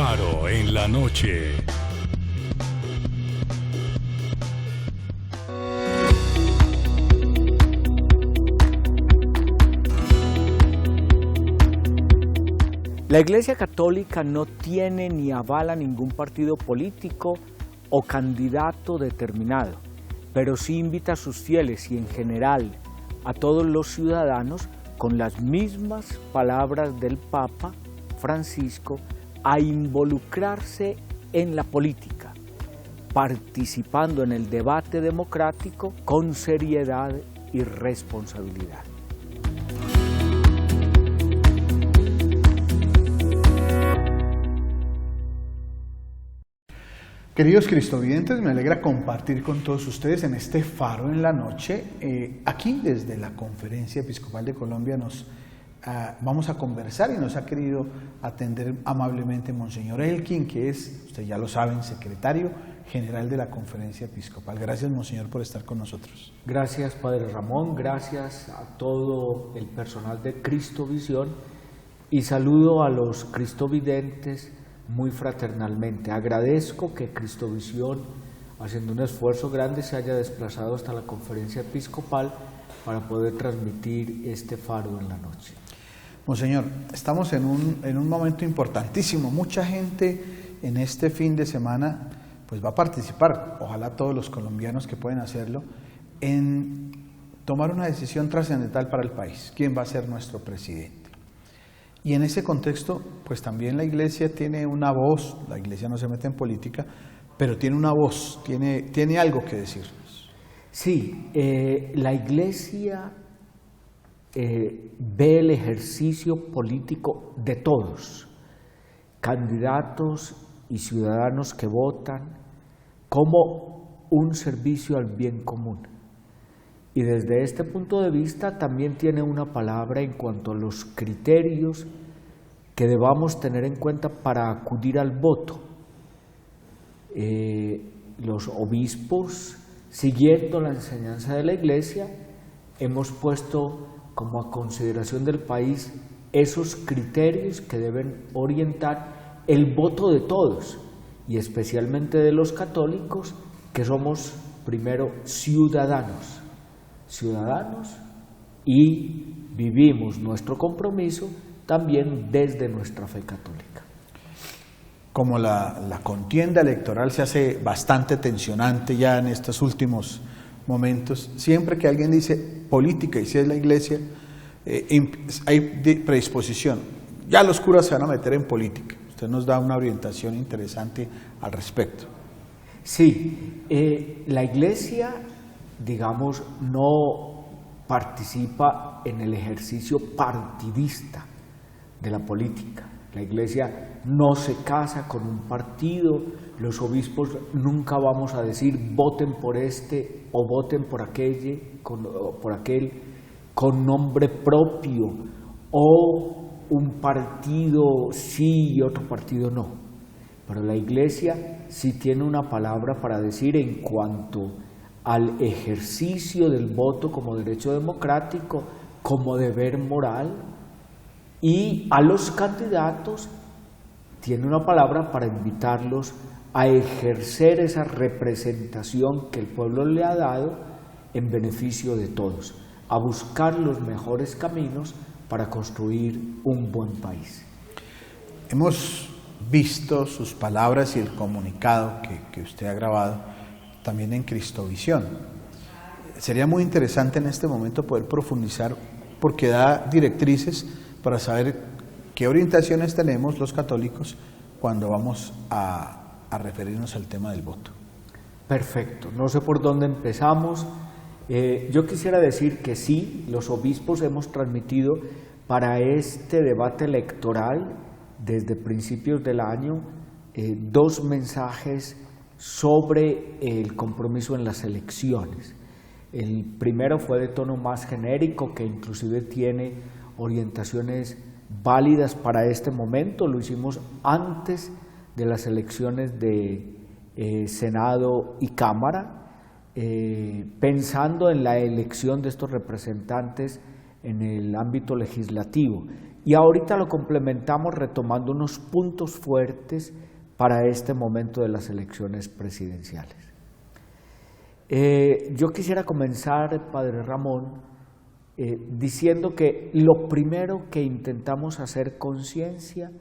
Faro en la noche. La Iglesia Católica no tiene ni avala ningún partido político o candidato determinado, pero sí invita a sus fieles y en general a todos los ciudadanos con las mismas palabras del Papa Francisco a involucrarse en la política, participando en el debate democrático con seriedad y responsabilidad. Queridos cristovidentes, me alegra compartir con todos ustedes en este Faro en la Noche. Aquí desde la Conferencia Episcopal de Colombia vamos a conversar y nos ha querido atender amablemente Monseñor Elkin, que es, ustedes ya lo saben, secretario general de la Conferencia Episcopal. Gracias, Monseñor, por estar con nosotros. Gracias, Padre Ramón, gracias a todo el personal de Cristovisión y saludo a los cristovidentes muy fraternalmente. Agradezco que Cristovisión, haciendo un esfuerzo grande, se haya desplazado hasta la Conferencia Episcopal para poder transmitir este Faro en la Noche. Monseñor, estamos en un momento importantísimo. Mucha gente en este fin de semana pues va a participar, ojalá todos los colombianos que pueden hacerlo, en tomar una decisión trascendental para el país. ¿Quién va a ser nuestro presidente? Y en ese contexto, pues también la Iglesia tiene una voz. La Iglesia no se mete en política, pero tiene una voz, tiene algo que decirnos. Sí, la Iglesia ve el ejercicio político de todos, candidatos y ciudadanos que votan, como un servicio al bien común. Y desde este punto de vista también tiene una palabra en cuanto a los criterios que debamos tener en cuenta para acudir al voto. Los obispos, siguiendo la enseñanza de la Iglesia, hemos puesto como a consideración del país esos criterios que deben orientar el voto de todos, y especialmente de los católicos, que somos primero ciudadanos y vivimos nuestro compromiso también desde nuestra fe católica. Como la contienda electoral se hace bastante tensionante ya en estos últimos momentos, siempre que alguien dice política y si es la Iglesia, hay predisposición. Ya los curas se van a meter en política. Usted nos da una orientación interesante al respecto. Sí, la Iglesia, digamos, no participa en el ejercicio partidista de la política. La Iglesia no se casa con un partido. Los obispos nunca vamos a decir voten por este o voten por aquel con nombre propio, o un partido sí y otro partido no. Pero la Iglesia sí tiene una palabra para decir en cuanto al ejercicio del voto como derecho democrático, como deber moral, y a los candidatos tiene una palabra para invitarlos a ejercer esa representación que el pueblo le ha dado en beneficio de todos, a buscar los mejores caminos para construir un buen país. Hemos visto sus palabras y el comunicado que usted ha grabado también en Cristovisión. Sería muy interesante en este momento poder profundizar, porque da directrices para saber qué orientaciones tenemos los católicos cuando vamos a referirnos al tema del voto. Perfecto, no sé por dónde empezamos. Yo quisiera decir que sí, los obispos hemos transmitido para este debate electoral desde principios del año 2 mensajes sobre el compromiso en las elecciones. El primero fue de tono más genérico, que inclusive tiene orientaciones válidas para este momento. Lo hicimos antes de las elecciones de Senado y Cámara, pensando en la elección de estos representantes en el ámbito legislativo. y ahorita lo complementamos retomando unos puntos fuertes para este momento de las elecciones presidenciales. Yo quisiera comenzar, Padre Ramón, diciendo que lo primero que intentamos hacer conciencia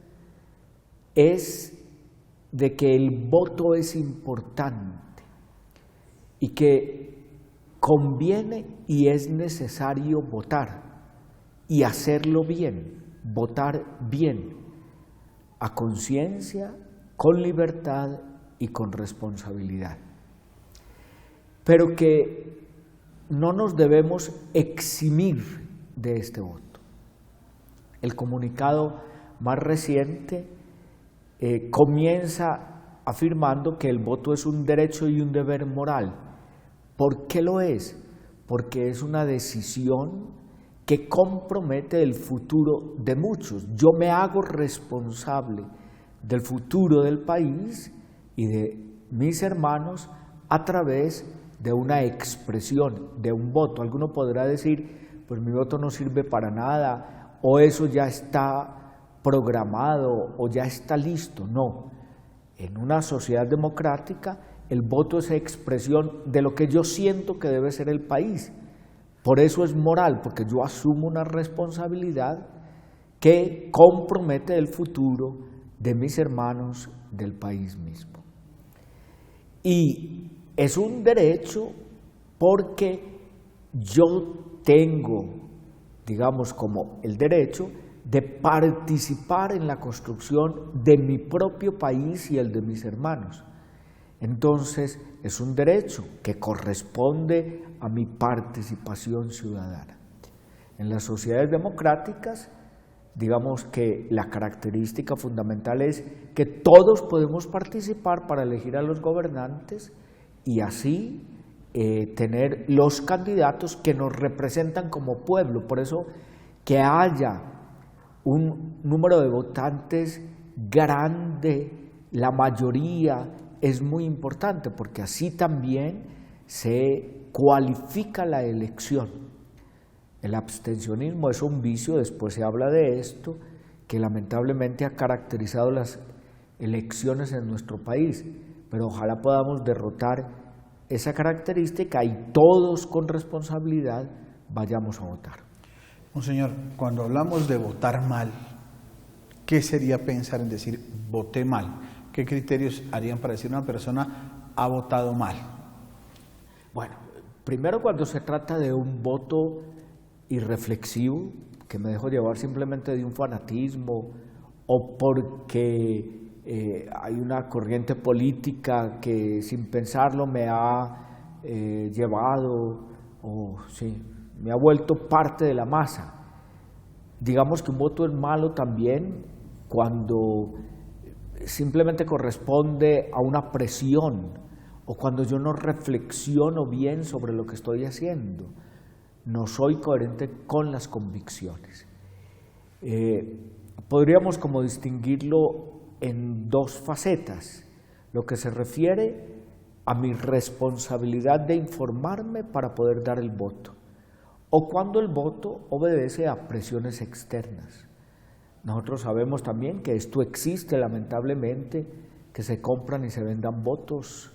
es de que el voto es importante y que conviene y es necesario votar y hacerlo bien, votar bien, a conciencia, con libertad y con responsabilidad. Pero que no nos debemos eximir de este voto. El comunicado más reciente comienza afirmando que el voto es un derecho y un deber moral. ¿Por qué lo es? Porque es una decisión que compromete el futuro de muchos. Yo me hago responsable del futuro del país y de mis hermanos a través de una expresión, de un voto. Alguno podrá decir, pues mi voto no sirve para nada, o eso ya está programado, o ya está listo. No, en una sociedad democrática el voto es expresión de lo que yo siento que debe ser el país. Por eso es moral, porque yo asumo una responsabilidad que compromete el futuro de mis hermanos, del país mismo. Y es un derecho porque yo tengo, digamos, como el derecho de participar en la construcción de mi propio país y el de mis hermanos. Entonces, es un derecho que corresponde a mi participación ciudadana. En las sociedades democráticas, digamos que la característica fundamental es que todos podemos participar para elegir a los gobernantes y así tener los candidatos que nos representan como pueblo. Por eso que haya un número de votantes grande, la mayoría, es muy importante porque así también se cualifica la elección. El abstencionismo es un vicio, después se habla de esto, que lamentablemente ha caracterizado las elecciones en nuestro país, pero ojalá podamos derrotar esa característica y todos con responsabilidad vayamos a votar. Monseñor, cuando hablamos de votar mal, ¿qué sería pensar en decir voté mal? ¿Qué criterios harían para decir una persona ha votado mal? Bueno, primero cuando se trata de un voto irreflexivo, que me dejo llevar simplemente de un fanatismo o porque hay una corriente política que sin pensarlo me ha llevado o sí, me ha vuelto parte de la masa. Digamos que un voto es malo también cuando simplemente corresponde a una presión o cuando yo no reflexiono bien sobre lo que estoy haciendo, no soy coherente con las convicciones. Podríamos como distinguirlo en dos facetas, lo que se refiere a mi responsabilidad de informarme para poder dar el voto, o cuando el voto obedece a presiones externas. Nosotros sabemos también que esto existe lamentablemente, que se compran y se vendan votos,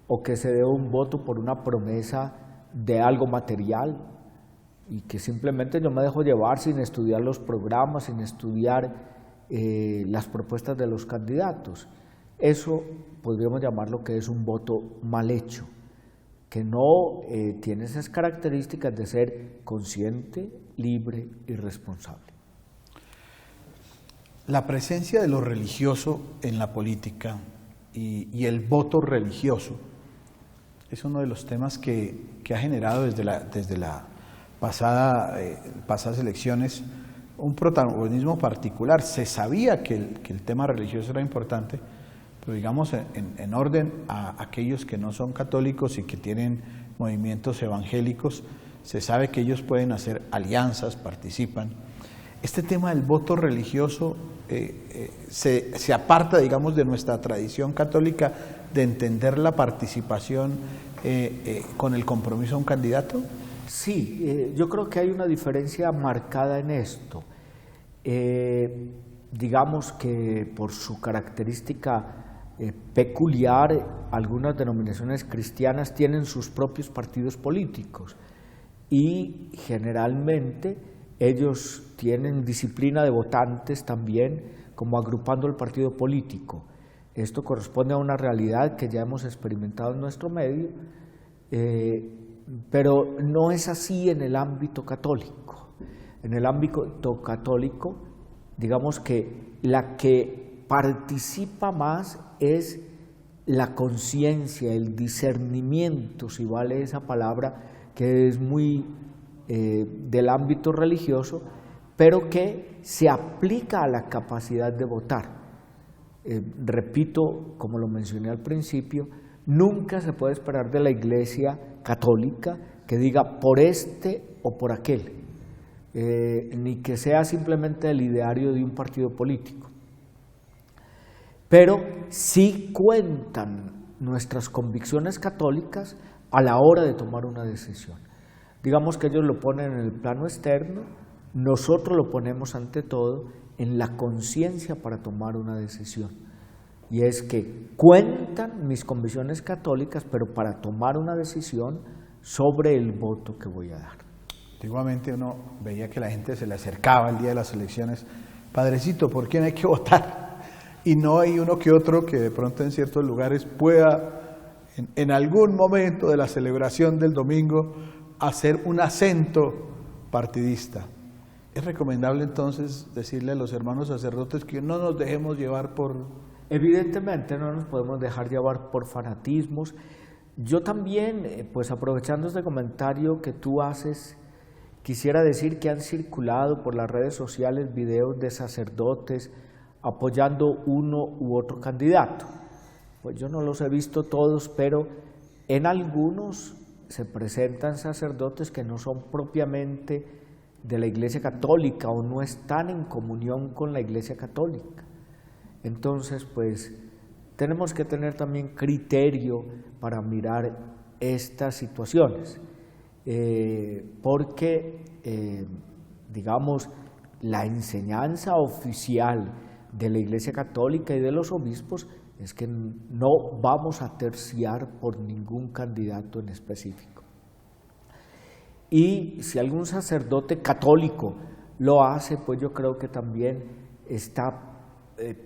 o que se dé un voto por una promesa de algo material, y que simplemente yo me dejo llevar sin estudiar los programas, sin estudiar las propuestas de los candidatos. Eso podríamos llamarlo que es un voto mal hecho, que no tiene esas características de ser consciente, libre y responsable. La presencia de lo religioso en la política y el voto religioso es uno de los temas que ha generado desde las pasadas elecciones un protagonismo particular. Se sabía que el tema religioso era importante, pero digamos en orden a aquellos que no son católicos y que tienen movimientos evangélicos, se sabe que ellos pueden hacer alianzas, participan. Este tema del voto religioso se aparta, digamos, de nuestra tradición católica de entender la participación con el compromiso a un candidato. Sí, yo creo que hay una diferencia marcada en esto. digamos que por su característica peculiar, algunas denominaciones cristianas tienen sus propios partidos políticos y generalmente ellos tienen disciplina de votantes también, como agrupando el partido político. Esto corresponde a una realidad que ya hemos experimentado en nuestro medio, pero no es así en el ámbito católico. En el ámbito católico, digamos que la que participa más es la conciencia, el discernimiento, si vale esa palabra, que es muy del ámbito religioso, pero que se aplica a la capacidad de votar. Repito, como lo mencioné al principio, nunca se puede esperar de la Iglesia católica que diga por este o por aquel, ni que sea simplemente el ideario de un partido político. Pero sí cuentan nuestras convicciones católicas a la hora de tomar una decisión. Digamos que ellos lo ponen en el plano externo, nosotros lo ponemos ante todo en la conciencia para tomar una decisión. Y es que cuentan mis convicciones católicas, pero para tomar una decisión sobre el voto que voy a dar. Antiguamente uno veía que la gente se le acercaba el día de las elecciones, padrecito, ¿por quién hay que votar? Y no hay uno que otro que de pronto en ciertos lugares pueda, en algún momento de la celebración del domingo, hacer un acento partidista. ¿Es recomendable entonces decirle a los hermanos sacerdotes que no nos dejemos llevar por...? Evidentemente no nos podemos dejar llevar por fanatismos. Yo también, pues aprovechando este comentario que tú haces, quisiera decir que han circulado por las redes sociales videos de sacerdotes apoyando uno u otro candidato. Pues yo no los he visto todos, pero en algunos se presentan sacerdotes que no son propiamente de la Iglesia Católica o no están en comunión con la Iglesia Católica. Entonces, pues, tenemos que tener también criterio para mirar estas situaciones, porque, digamos, la enseñanza oficial de la Iglesia Católica y de los obispos es que no vamos a terciar por ningún candidato en específico. Y si algún sacerdote católico lo hace, pues yo creo que también está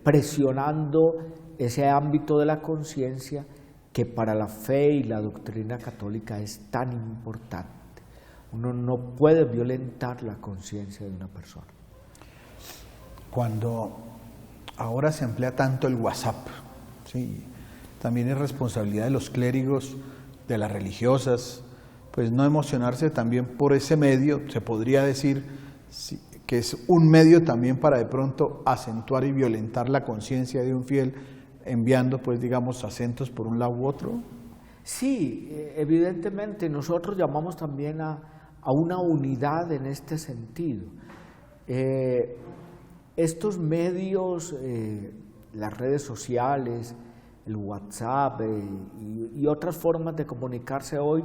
presionando ese ámbito de la conciencia que para la fe y la doctrina católica es tan importante. Uno no puede violentar la conciencia de una persona. Cuando ahora se emplea tanto el WhatsApp, ¿sí? También es responsabilidad de los clérigos, de las religiosas, pues no emocionarse también por ese medio. Se podría decir que es un medio también para de pronto acentuar y violentar la conciencia de un fiel, enviando pues digamos acentos por un lado u otro. Sí, evidentemente nosotros llamamos también a una unidad en este sentido. Estos medios, las redes sociales, el WhatsApp y otras formas de comunicarse hoy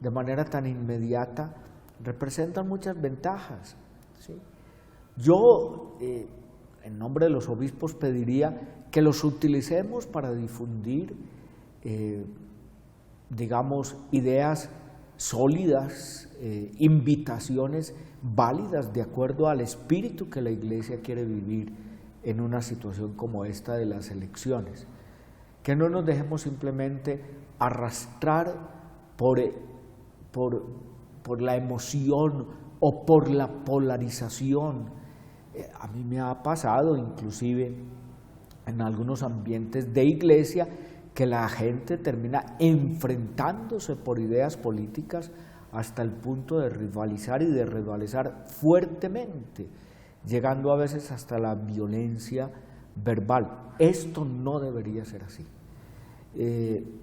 de manera tan inmediata representan muchas ventajas, ¿sí? Yo, en nombre de los obispos, pediría que los utilicemos para difundir, digamos, ideas sólidas, invitaciones válidas de acuerdo al espíritu que la Iglesia quiere vivir en una situación como esta de las elecciones. Que no nos dejemos simplemente arrastrar por la emoción o por la polarización. A mí me ha pasado inclusive en algunos ambientes de iglesia que la gente termina enfrentándose por ideas políticas hasta el punto de rivalizar y de rivalizar fuertemente, llegando a veces hasta la violencia verbal. Esto no debería ser así.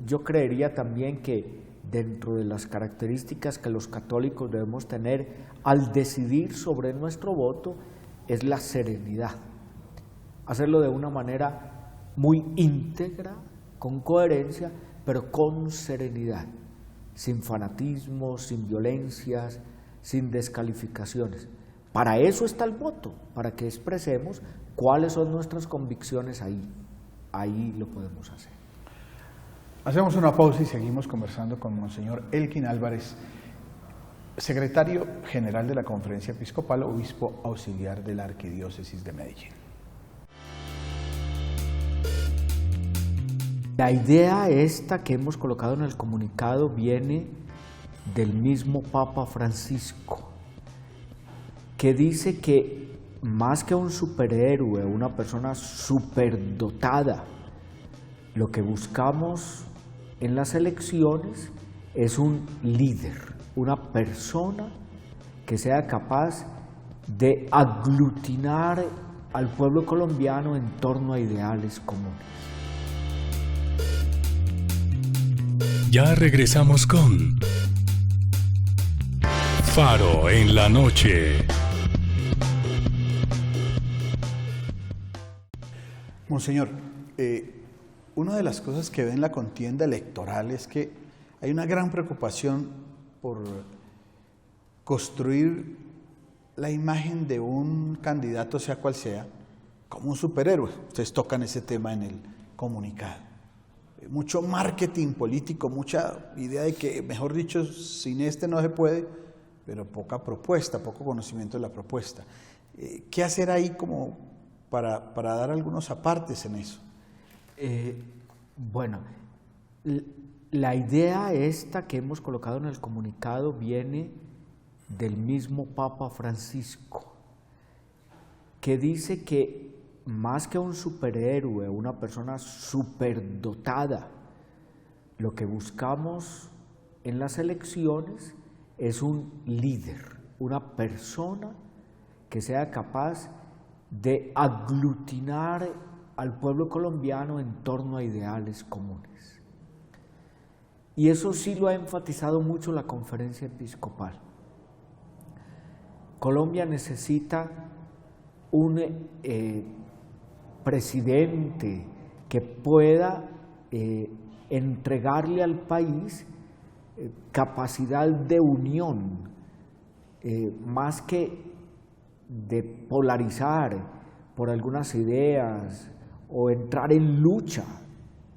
Yo creería también que dentro de las características que los católicos debemos tener al decidir sobre nuestro voto es la serenidad. Hacerlo de una manera muy íntegra, con coherencia, pero con serenidad, sin fanatismo, sin violencias, sin descalificaciones. Para eso está el voto, para que expresemos cuáles son nuestras convicciones ahí. Ahí lo podemos hacer. Hacemos una pausa y seguimos conversando con Monseñor Elkin Álvarez, secretario general de la Conferencia Episcopal, obispo auxiliar de la Arquidiócesis de Medellín. La idea esta que hemos colocado en el comunicado viene del mismo Papa Francisco, que dice que más que un superhéroe, una persona superdotada, lo que buscamos en las elecciones es un líder, una persona que sea capaz de aglutinar al pueblo colombiano en torno a ideales comunes. Ya regresamos con Faro en la Noche. Monseñor, una de las cosas que ve en la contienda electoral es que hay una gran preocupación por construir la imagen de un candidato, sea cual sea, como un superhéroe. Ustedes tocan ese tema en el comunicado. Mucho marketing político, mucha idea de que, mejor dicho, sin este no se puede, pero poca propuesta, poco conocimiento de la propuesta. ¿Qué hacer ahí como para dar algunos apartes en eso? Bueno, la idea esta que hemos colocado en el comunicado viene del mismo Papa Francisco, que dice que más que un superhéroe, una persona superdotada, lo que buscamos en las elecciones es un líder, una persona que sea capaz de aglutinar al pueblo colombiano en torno a ideales comunes. Y eso sí lo ha enfatizado mucho la Conferencia Episcopal. Colombia necesita un presidente que pueda entregarle al país capacidad de unión, más que de polarizar por algunas ideas o entrar en lucha,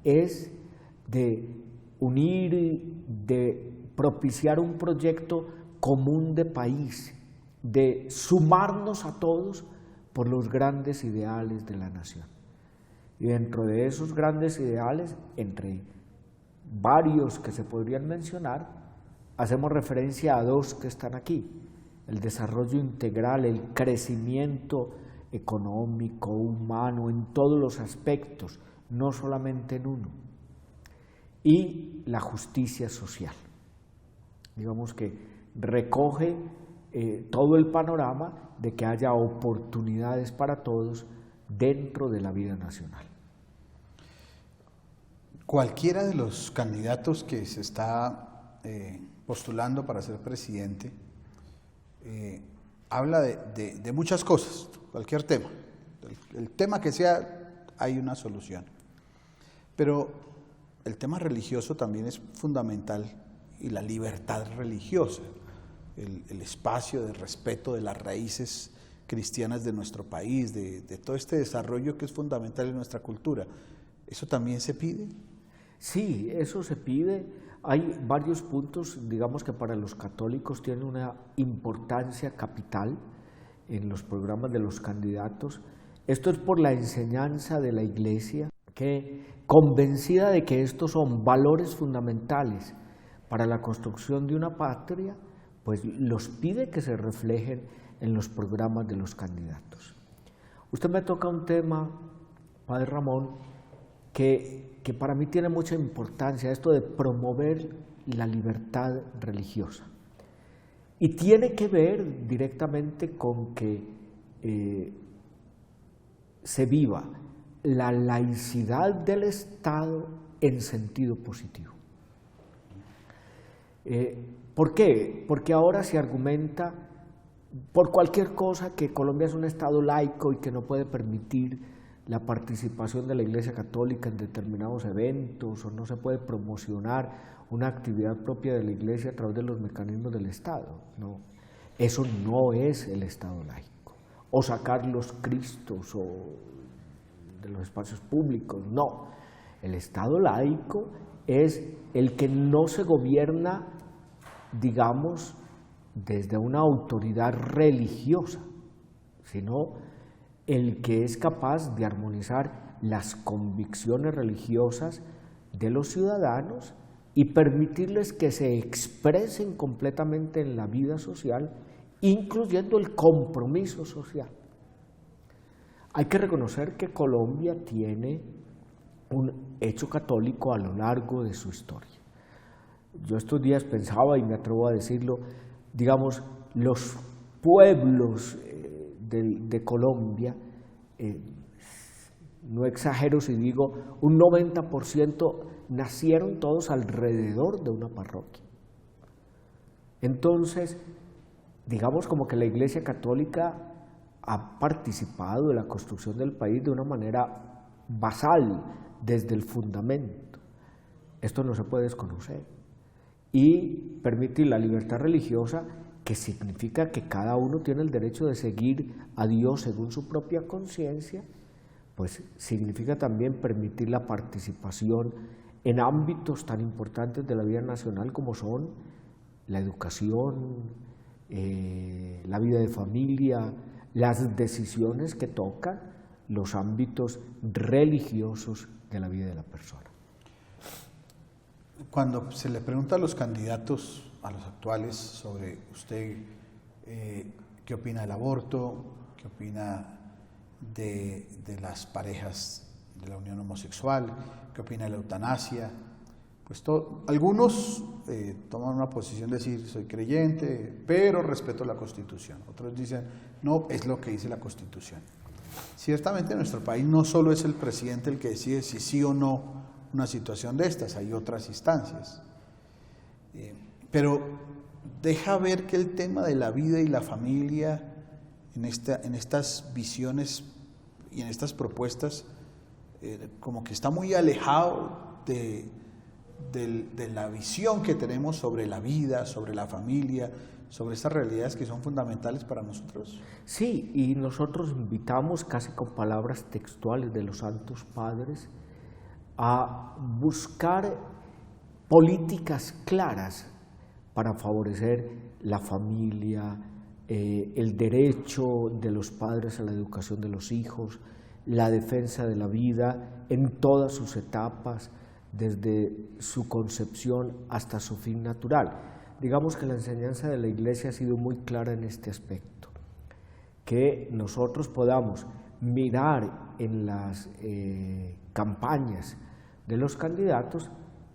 es de unir, de propiciar un proyecto común de país, de sumarnos a todos por los grandes ideales de la nación. Y dentro de esos grandes ideales, entre varios que se podrían mencionar, hacemos referencia a dos que están aquí: el desarrollo integral, el crecimiento económico, humano, en todos los aspectos, no solamente en uno, y la justicia social. Digamos que recoge todo el panorama de que haya oportunidades para todos dentro de la vida nacional. Cualquiera de los candidatos que se está postulando para ser presidente habla de muchas cosas, cualquier tema. El tema que sea, hay una solución. Pero el tema religioso también es fundamental, y la libertad religiosa, el espacio de respeto de las raíces cristianas de nuestro país, de todo este desarrollo que es fundamental en nuestra cultura. ¿Eso también se pide? Sí, eso se pide. Hay varios puntos, digamos, que para los católicos tienen una importancia capital en los programas de los candidatos. Esto es por la enseñanza de la Iglesia, que convencida de que estos son valores fundamentales para la construcción de una patria, pues los pide que se reflejen en los programas de los candidatos. Usted me toca un tema, Padre Ramón, que para mí tiene mucha importancia, esto de promover la libertad religiosa. Y tiene que ver directamente con que se viva la laicidad del Estado en sentido positivo. ¿Por qué? Porque ahora se argumenta por cualquier cosa que Colombia es un Estado laico y que no puede permitir la participación de la Iglesia Católica en determinados eventos, o no se puede promocionar una actividad propia de la Iglesia a través de los mecanismos del Estado, ¿no? Eso no es el Estado laico. O sacar los Cristos de los espacios públicos, no. El Estado laico es el que no se gobierna, digamos, desde una autoridad religiosa, sino el que es capaz de armonizar las convicciones religiosas de los ciudadanos y permitirles que se expresen completamente en la vida social, incluyendo el compromiso social. Hay que reconocer que Colombia tiene un hecho católico a lo largo de su historia. Yo estos días pensaba, y me atrevo a decirlo, digamos, los pueblos de Colombia, no exagero si digo, un 90% nacieron todos alrededor de una parroquia. Entonces, digamos como que la Iglesia Católica ha participado de la construcción del país de una manera basal, desde el fundamento. Esto no se puede desconocer. Y permitir la libertad religiosa, que significa que cada uno tiene el derecho de seguir a Dios según su propia conciencia, pues significa también permitir la participación en ámbitos tan importantes de la vida nacional como son la educación, la vida de familia, las decisiones que tocan los ámbitos religiosos de la vida de la persona. Cuando se le pregunta a los candidatos, a los actuales, sobre usted qué opina del aborto, qué opina de las parejas de la unión homosexual, qué opina de la eutanasia, pues algunos toman una posición de decir soy creyente, pero respeto la Constitución. Otros dicen no, es lo que dice la Constitución. Ciertamente en nuestro país no solo es el presidente el que decide si sí o no una situación de estas, hay otras instancias. Pero deja ver que el tema de la vida y la familia en estas visiones y en estas propuestas como que está muy alejado de la visión que tenemos sobre la vida, sobre la familia, sobre estas realidades que son fundamentales para nosotros. Sí, y nosotros invitamos casi con palabras textuales de los Santos Padres a buscar políticas claras para favorecer la familia, el derecho de los padres a la educación de los hijos, la defensa de la vida en todas sus etapas, desde su concepción hasta su fin natural. Digamos que la enseñanza de la Iglesia ha sido muy clara en este aspecto, que nosotros podamos mirar en las campañas de los candidatos,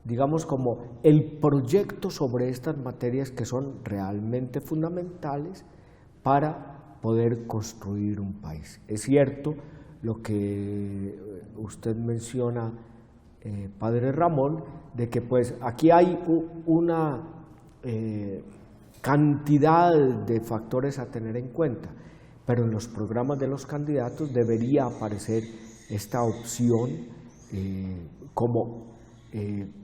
digamos como el proyecto sobre estas materias que son realmente fundamentales para poder construir un país. Es cierto lo que usted menciona, Padre Ramón, de que pues aquí hay una cantidad de factores a tener en cuenta, pero en los programas de los candidatos debería aparecer esta opción como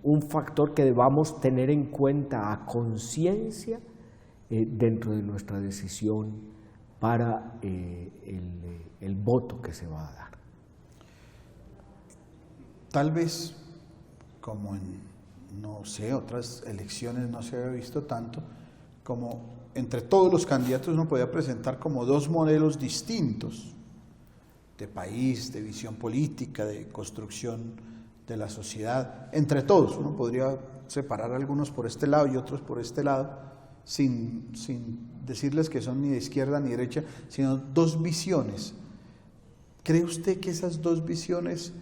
un factor que debamos tener en cuenta a conciencia dentro de nuestra decisión para el voto que se va a dar. Tal vez, como en, no sé, otras elecciones no se había visto tanto, como entre todos los candidatos uno podía presentar como dos modelos distintos de país, de visión política, de construcción de la sociedad. Entre todos uno podría separar algunos por este lado y otros por este lado, sin decirles que son ni de izquierda ni derecha, sino dos visiones. ¿Cree usted que esas dos visiones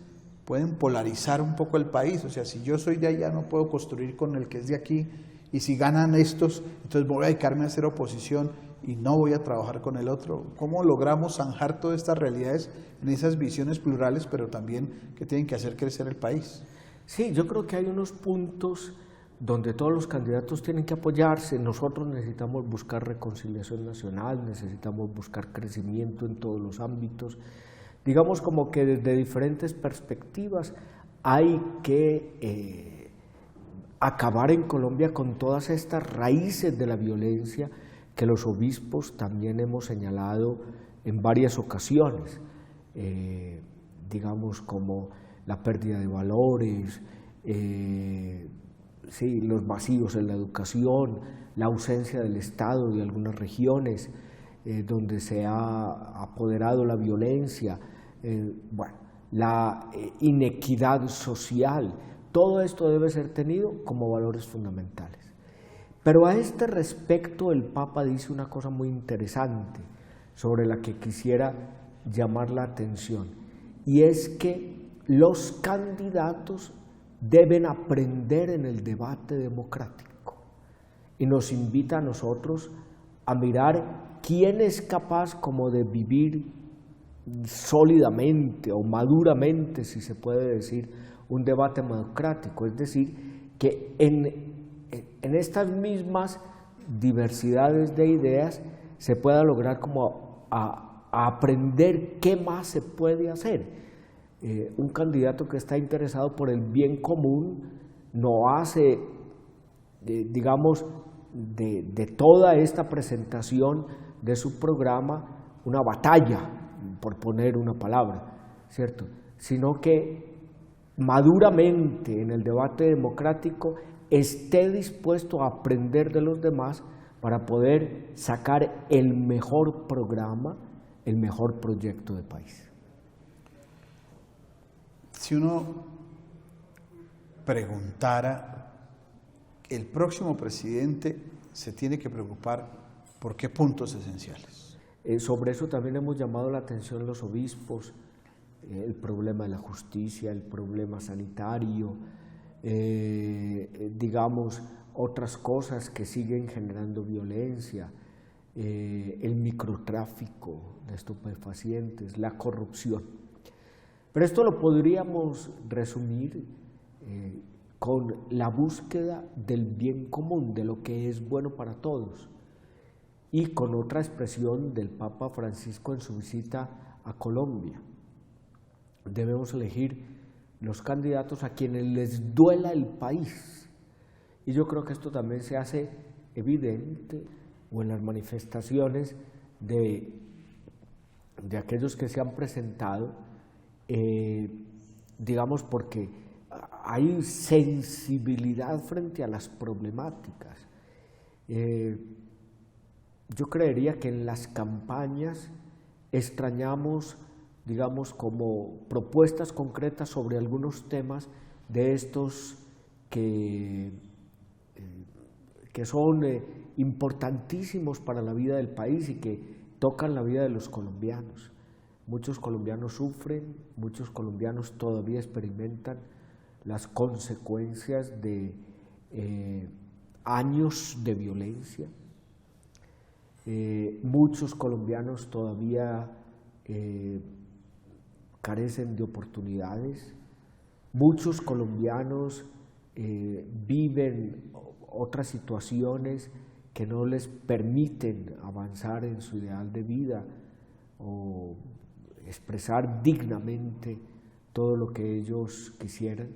pueden polarizar un poco el país? O sea, si yo soy de allá no puedo construir con el que es de aquí, y si ganan estos, entonces voy a dedicarme a hacer oposición y no voy a trabajar con el otro. ¿Cómo logramos zanjar todas estas realidades en esas visiones plurales, pero también que tienen que hacer crecer el país? Sí, yo creo que hay unos puntos donde todos los candidatos tienen que apoyarse. Nosotros necesitamos buscar reconciliación nacional, necesitamos buscar crecimiento en todos los ámbitos. Digamos como que desde diferentes perspectivas hay que acabar en Colombia con todas estas raíces de la violencia que los obispos también hemos señalado en varias ocasiones, digamos como la pérdida de valores, sí, los vacíos en la educación, la ausencia del Estado de algunas regiones, donde se ha apoderado la violencia, bueno, la inequidad social. Todo esto debe ser tenido como valores fundamentales. Pero a este respecto el Papa dice una cosa muy interesante sobre la que quisiera llamar la atención, y es que los candidatos deben aprender en el debate democrático, y nos invita a nosotros a mirar quién es capaz como de vivir sólidamente o maduramente, si se puede decir, un debate democrático, es decir, que en estas mismas diversidades de ideas se pueda lograr como a aprender qué más se puede hacer. Un candidato que está interesado por el bien común no hace, digamos, de toda esta presentación de su programa una batalla, por poner una palabra, ¿cierto? Sino que maduramente en el debate democrático esté dispuesto a aprender de los demás para poder sacar el mejor programa, el mejor proyecto de país. Si uno preguntara, el próximo presidente se tiene que preocupar por qué puntos esenciales. Sobre eso también hemos llamado la atención los obispos, el problema de la justicia, el problema sanitario, digamos, otras cosas que siguen generando violencia, el microtráfico de estupefacientes, la corrupción. Pero esto lo podríamos resumir con la búsqueda del bien común, de lo que es bueno para todos, y con otra expresión del Papa Francisco en su visita a Colombia. Debemos elegir los candidatos a quienes les duela el país, y yo creo que esto también se hace evidente o en las manifestaciones de aquellos que se han presentado, digamos, porque hay sensibilidad frente a las problemáticas. Yo creería que en las campañas extrañamos, digamos, como propuestas concretas sobre algunos temas de estos que son importantísimos para la vida del país y que tocan la vida de los colombianos. Muchos colombianos sufren, muchos colombianos todavía experimentan las consecuencias de años de violencia. Muchos colombianos todavía carecen de oportunidades, muchos colombianos viven otras situaciones que no les permiten avanzar en su ideal de vida o expresar dignamente todo lo que ellos quisieran.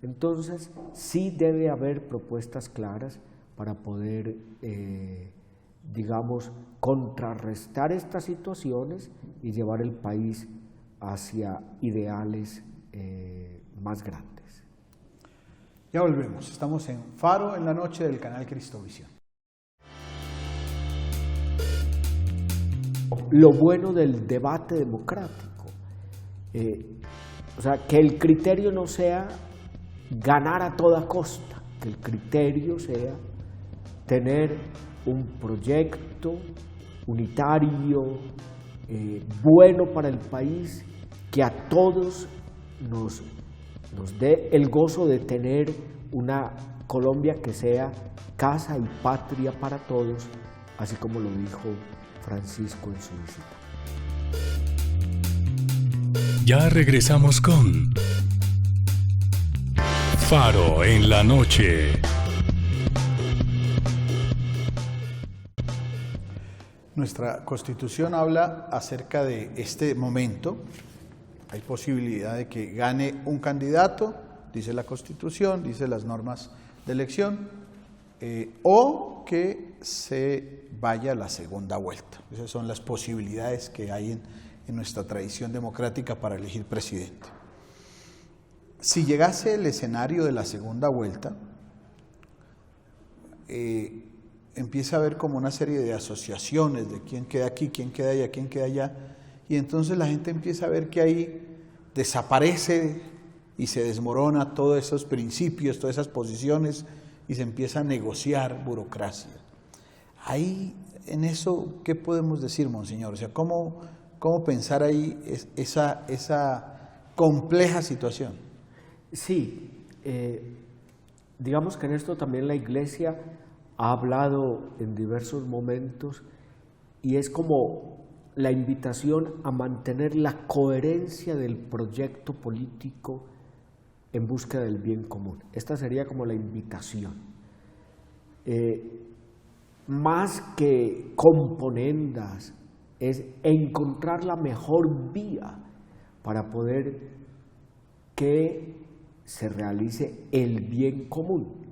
Entonces, sí debe haber propuestas claras para poder, digamos, contrarrestar estas situaciones y llevar el país hacia ideales más grandes. Ya volvemos, estamos en Faro en la Noche del canal Cristovisión. Lo bueno del debate democrático, o sea, que el criterio no sea ganar a toda costa, que el criterio sea tener un proyecto unitario, bueno para el país, que a todos nos dé el gozo de tener una Colombia que sea casa y patria para todos, así como lo dijo Francisco en su visita. Ya regresamos con Faro en la Noche. Nuestra Constitución habla acerca de este momento. Hay posibilidad de que gane un candidato, dice la Constitución, dice las normas de elección, o que se vaya a la segunda vuelta. Esas son las posibilidades que hay en nuestra tradición democrática para elegir presidente. Si llegase el escenario de la segunda vuelta, empieza a haber como una serie de asociaciones de quién queda aquí, quién queda allá, quién queda allá, y entonces la gente empieza a ver que ahí desaparece y se desmorona todos esos principios, todas esas posiciones, y se empieza a negociar burocracia. Ahí, en eso, ¿qué podemos decir, monseñor? O sea, ¿cómo pensar ahí esa compleja situación? Sí, digamos que en esto también la Iglesia ha hablado en diversos momentos, y es como la invitación a mantener la coherencia del proyecto político en búsqueda del bien común. Esta sería como la invitación. Más que componendas, es encontrar la mejor vía para poder que se realice el bien común.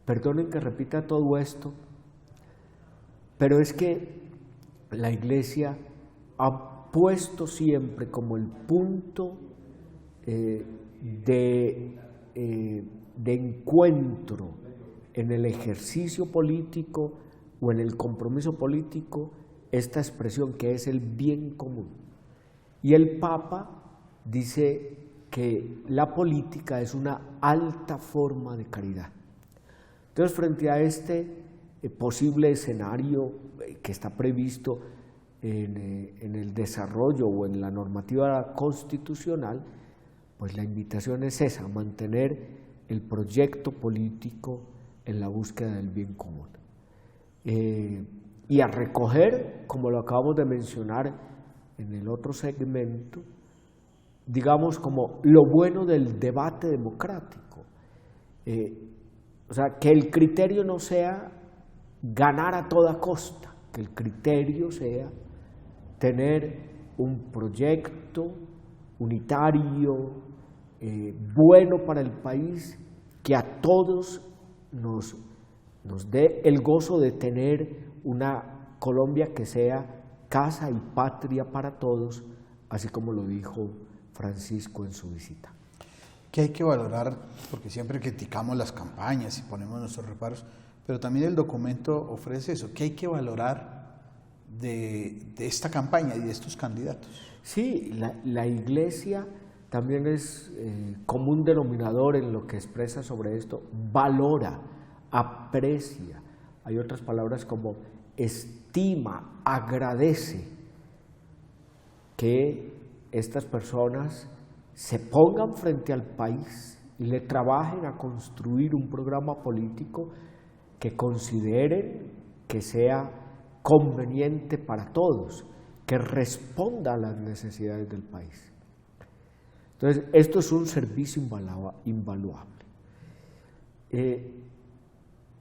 Perdonen que repita todo esto, pero es que la Iglesia ha puesto siempre como el punto de encuentro en el ejercicio político o en el compromiso político esta expresión que es el bien común. Y el Papa dice que la política es una alta forma de caridad. Entonces, frente a este posible escenario que está previsto en el desarrollo o en la normativa constitucional, pues la invitación es esa, mantener el proyecto político en la búsqueda del bien común. Y a recoger, como lo acabamos de mencionar en el otro segmento, digamos como lo bueno del debate democrático. O sea, que el criterio no sea ganar a toda costa, que el criterio sea tener un proyecto unitario, bueno para el país, que a todos nos dé el gozo de tener una Colombia que sea casa y patria para todos, así como lo dijo Francisco en su visita. ¿Qué hay que valorar? Porque siempre criticamos las campañas y ponemos nuestros reparos, pero también el documento ofrece eso. ¿Qué hay que valorar de esta campaña y de estos candidatos? Sí, la Iglesia también es común denominador en lo que expresa sobre esto, valora, aprecia, hay otras palabras como estima, agradece que estas personas se pongan frente al país y le trabajen a construir un programa político que consideren que sea conveniente para todos, que responda a las necesidades del país. Entonces, esto es un servicio invaluable.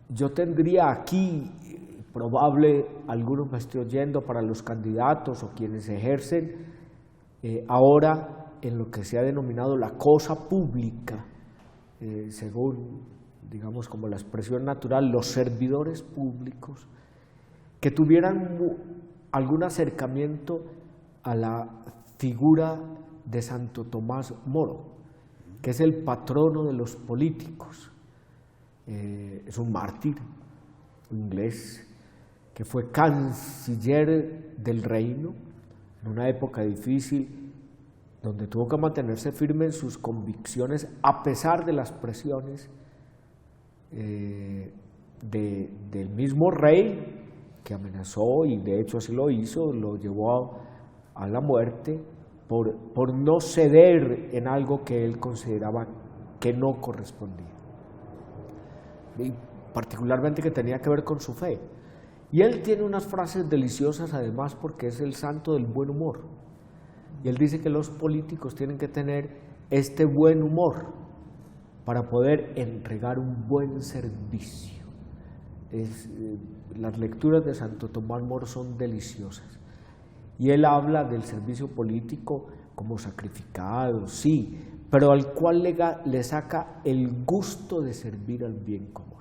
Yo tendría aquí, probable algunos me estoy oyendo, para los candidatos o quienes ejercen ahora en lo que se ha denominado la cosa pública, según, digamos, como la expresión natural, los servidores públicos, que tuvieran algún acercamiento a la figura de Santo Tomás Moro, que es el patrono de los políticos. Es un mártir inglés que fue canciller del reino en una época difícil, donde tuvo que mantenerse firme en sus convicciones a pesar de las presiones del mismo rey, que amenazó, y de hecho así lo hizo, lo llevó a la muerte por no ceder en algo que él consideraba que no correspondía, y particularmente que tenía que ver con su fe. Y él tiene unas frases deliciosas además, porque es el santo del buen humor, y él dice que los políticos tienen que tener este buen humor para poder entregar un buen servicio. Las lecturas de Santo Tomás Moro son deliciosas, y él habla del servicio político como sacrificado, sí, pero al cual le saca el gusto de servir al bien común.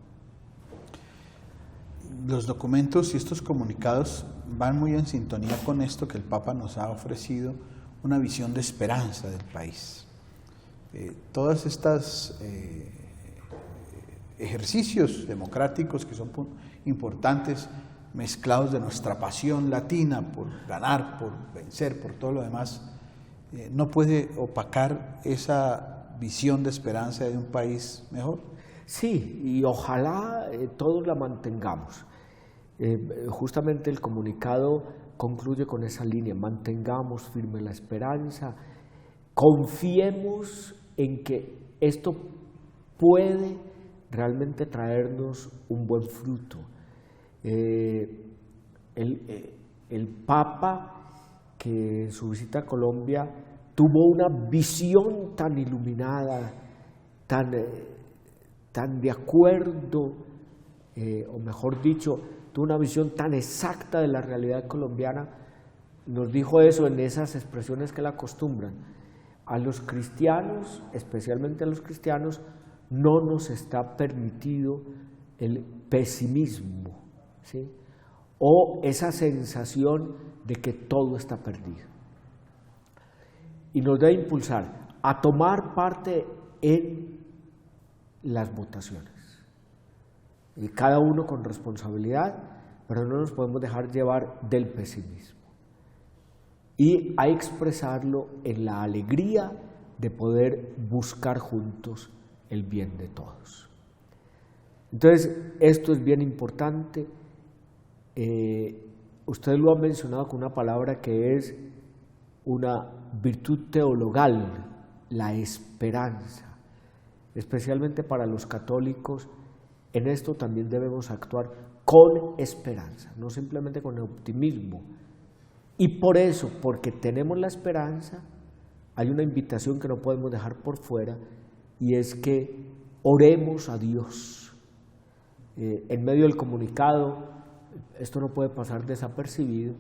los documentos y estos comunicados van muy en sintonía con esto que el Papa nos ha ofrecido, una visión de esperanza del país. Todas estas ejercicios democráticos que son importantes, mezclados de nuestra pasión latina por ganar, por vencer, por todo lo demás, no puede opacar esa visión de esperanza de un país mejor. Sí, y ojalá todos la mantengamos. Justamente el comunicado concluye con esa línea: mantengamos firme la esperanza, confiemos en que esto puede realmente traernos un buen fruto. El Papa, que en su visita a Colombia tuvo una visión tan iluminada, tan de acuerdo, o mejor dicho, tuvo una visión tan exacta de la realidad colombiana, nos dijo eso en esas expresiones que le acostumbran: a los cristianos, especialmente a los cristianos, no nos está permitido el pesimismo, ¿sí? O esa sensación de que todo está perdido. Y nos debe impulsar a tomar parte en las votaciones. Y cada uno con responsabilidad, pero no nos podemos dejar llevar del pesimismo. Y a expresarlo en la alegría de poder buscar juntos el bien de todos. Entonces, esto es bien importante. Usted lo ha mencionado con una palabra que es una virtud teologal, la esperanza. Especialmente para los católicos, en esto también debemos actuar con esperanza, no simplemente con optimismo. Y por eso, porque tenemos la esperanza, hay una invitación que no podemos dejar por fuera, y es que oremos a Dios. En medio del comunicado, esto no puede pasar desapercibido,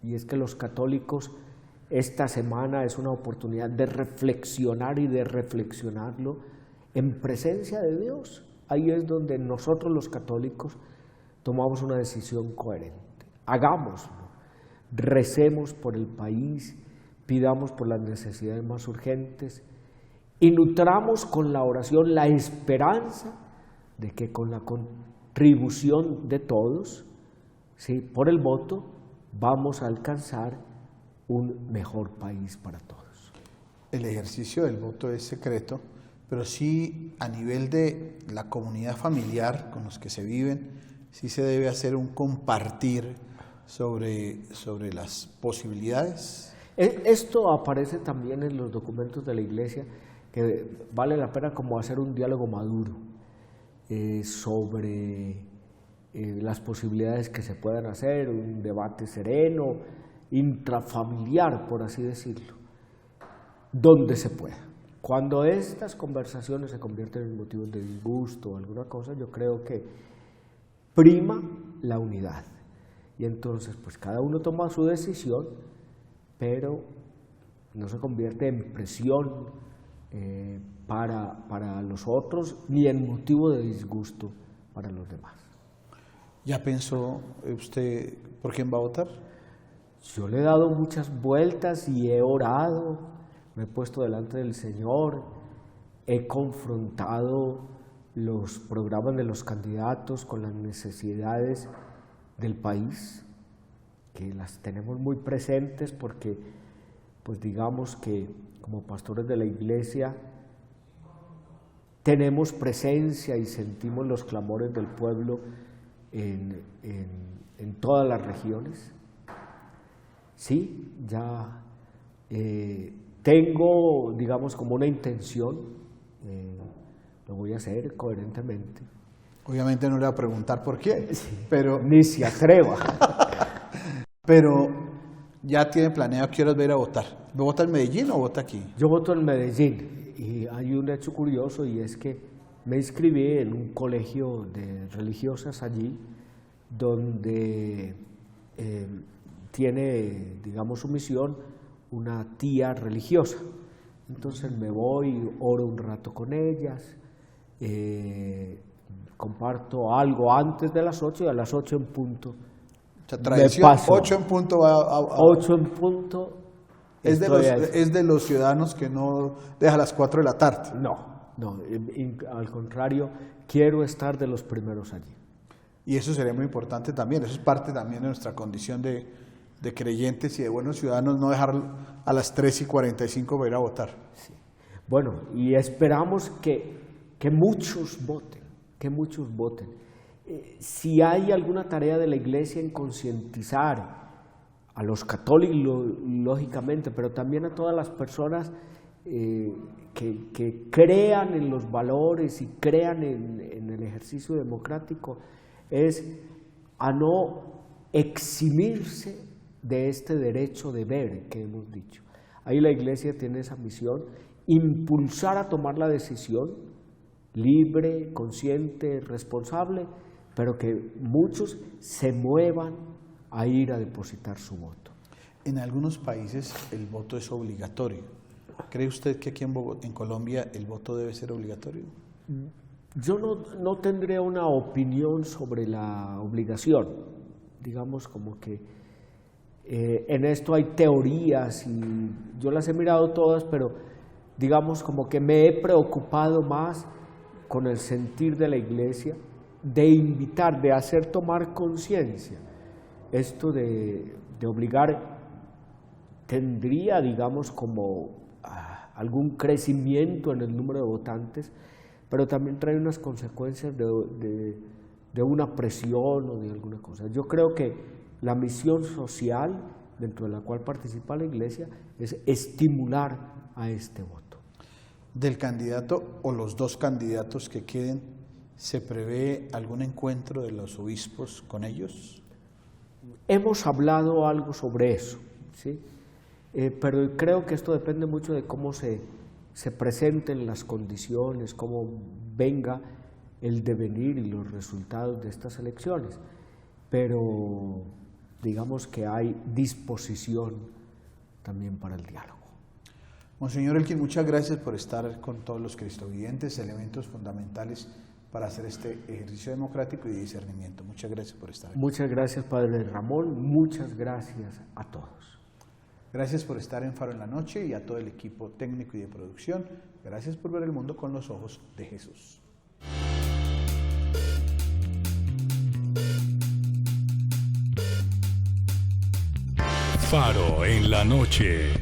y es que los católicos, esta semana es una oportunidad de reflexionar y de reflexionarlo en presencia de Dios. Ahí es donde nosotros los católicos tomamos una decisión coherente. Hagámoslo, recemos por el país, pidamos por las necesidades más urgentes y nutramos con la oración la esperanza de que con la contribución de todos, ¿sí?, por el voto, vamos a alcanzar un mejor país para todos. El ejercicio del voto es secreto, pero sí a nivel de la comunidad familiar con los que se viven, sí se debe hacer un compartir sobre las posibilidades. Esto aparece también en los documentos de la Iglesia, que vale la pena como hacer un diálogo maduro sobre las posibilidades que se puedan hacer, un debate sereno, intrafamiliar, por así decirlo, donde se pueda. Cuando estas conversaciones se convierten en motivos de disgusto o alguna cosa, yo creo que prima la unidad. Y entonces, pues cada uno toma su decisión, pero no se convierte en presión para los otros, ni en motivo de disgusto para los demás. ¿Ya pensó usted por quién va a votar? Yo le he dado muchas vueltas y he orado, me he puesto delante del Señor, he confrontado los programas de los candidatos con las necesidades del país, que las tenemos muy presentes porque, pues digamos que como pastores de la Iglesia tenemos presencia y sentimos los clamores del pueblo en todas las regiones. Sí, ya tengo, digamos, como una intención, lo voy a hacer coherentemente. Obviamente no le voy a preguntar por qué, Sí, pero ni se atreva. Pero ya tiene planeado qué horas va a ir a votar. ¿Va a votar en Medellín o vota aquí? Yo voto en Medellín y hay un hecho curioso, y es que me inscribí en un colegio de religiosas allí donde tiene, digamos, su misión una tía religiosa. Entonces me voy, oro un rato con ellas, comparto algo antes de las 8 y a las 8 en punto. O sea, tradición, paso. 8 en punto va a... 8 en punto. Es de los ciudadanos que no deja a las 4 de la tarde. No, al contrario, quiero estar de los primeros allí. Y eso sería muy importante también, eso es parte también de nuestra condición de creyentes y de buenos ciudadanos, no dejar a las 3:45 para ir a votar. Sí. Bueno, y esperamos que muchos voten, si hay alguna tarea de la Iglesia en concientizar a los católicos, lógicamente, pero también a todas las personas que crean en los valores y crean en el ejercicio democrático, es a no eximirse de este derecho de ver que hemos dicho. Ahí la Iglesia tiene esa misión, impulsar a tomar la decisión libre, consciente, responsable, pero que muchos se muevan a ir a depositar su voto. En algunos países el voto es obligatorio. ¿Cree usted que aquí en Colombia el voto debe ser obligatorio? Yo no tendría una opinión sobre la obligación. Digamos como que en esto hay teorías y yo las he mirado todas, pero digamos como que me he preocupado más con el sentir de la Iglesia, de invitar, de hacer tomar conciencia. Esto de obligar tendría, digamos, como algún crecimiento en el número de votantes, pero también trae unas consecuencias de una presión o de alguna cosa. Yo creo que la misión social dentro de la cual participa la Iglesia es estimular a este voto. ¿Del candidato o los dos candidatos que queden, se prevé algún encuentro de los obispos con ellos? Hemos hablado algo sobre eso, ¿sí? Pero creo que esto depende mucho de cómo se presenten las condiciones, cómo venga el devenir y los resultados de estas elecciones. Pero digamos que hay disposición también para el diálogo. Monseñor Elkin, muchas gracias por estar con todos los cristovidentes, elementos fundamentales para hacer este ejercicio democrático y de discernimiento. Muchas gracias por estar aquí. Muchas gracias, Padre Ramón, muchas gracias a todos. Gracias por estar en Faro en la Noche y a todo el equipo técnico y de producción. Gracias por ver el mundo con los ojos de Jesús. Faro en la noche.